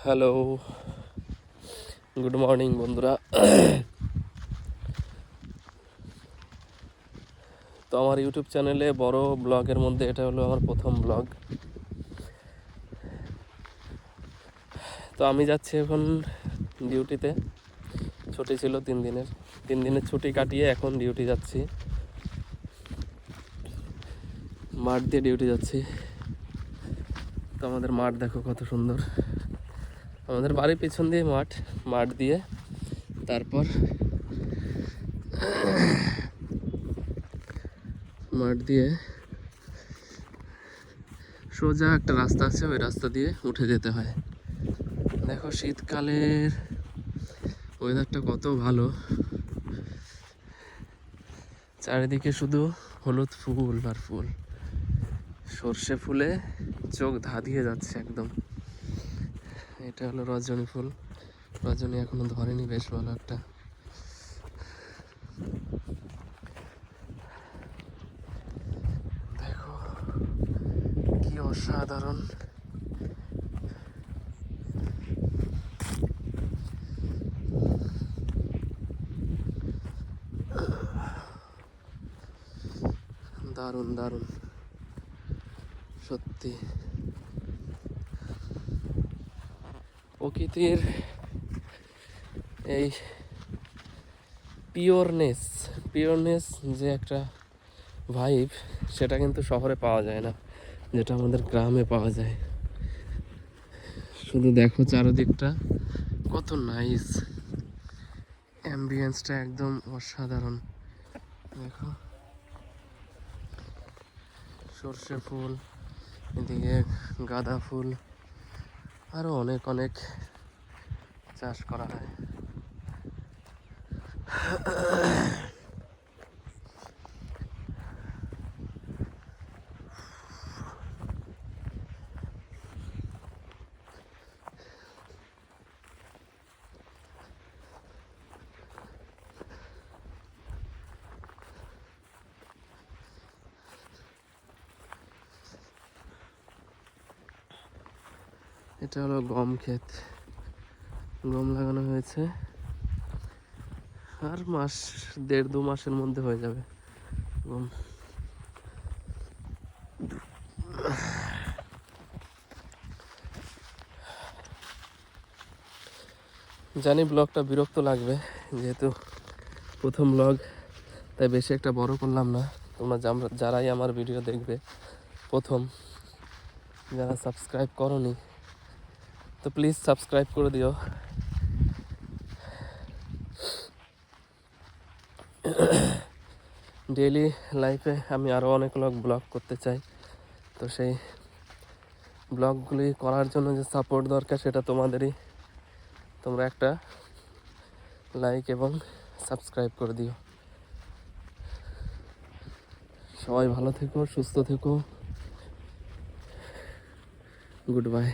Hello, good morning বন্ধুরা। তো আমার ইউটিউব চ্যানেলে বড় ব্লগের মধ্যে এটা হলো আমার প্রথম ব্লগ। তো আমি যাচ্ছি এখন ডিউটিতে। ছুটি ছিল 3 দিনের ছুটি কাটিয়ে এখন ডিউটি যাচ্ছি, মাঠ দিয়ে ডিউটি যাচ্ছি। তো আমাদের মাঠ দেখো কত সুন্দর, আমাদের বাড়ির পিছন দিয়ে মাঠ দিয়ে তারপর মাঠ দিয়ে সোজা একটা রাস্তা আছে, ওই রাস্তা দিয়ে উঠে যেতে হয়। দেখো শীতকালের ওয়েদারটা কত ভালো, চারিদিকে শুধু হলুদ ফুল আর ফুল, সর্ষে ফুলে চোখ ধাঁধিয়ে যাচ্ছে একদম। এটা হলো রজনী ফুল, রজনী এখনো ধরেনি, বেশ ভালো একটা। দেখো কি অসাধারণ, দারুণ দারুণ সত্যি। প্রকৃতির এই পিওরনেস যে একটা ভাইব, সেটা কিন্তু শহরে পাওয়া যায় না, যেটা আমাদের গ্রামে পাওয়া যায়। শুধু দেখো চারদিকটা কত নাইস, অ্যাম্বিয়েন্সটা একদম অসাধারণ। দেখো সর্ষে ফুল, এদিকে গাঁদা ফুল, আরও অনেক অনেক চাষ করা হয়। এটা হলো গম ক্ষেত, গম লাগানো হয়েছে, আর 1.5-2 মাসের মধ্যে হয়ে যাবে গম। জানি ব্লগটা বিরক্ত লাগবে, যেহেতু প্রথম ব্লগ, তাই বেশি একটা বড় করলাম না। তোমরা যারাই আমার ভিডিও দেখবে প্রথম, যারা সাবস্ক্রাইব করোনি, তো প্লিজ সাবস্ক্রাইব করে দিও। ডেইলি লাইফে আমি আরও অনেক ব্লগ করতে চাই, তো সেই ব্লগগুলি করার জন্য যে সাপোর্ট দরকার সেটা তোমাদেরই। তোমরা একটা লাইক এবং সাবস্ক্রাইব করে দিও। সবাই ভালো থেকো, সুস্থ থেকো, গুড বাই।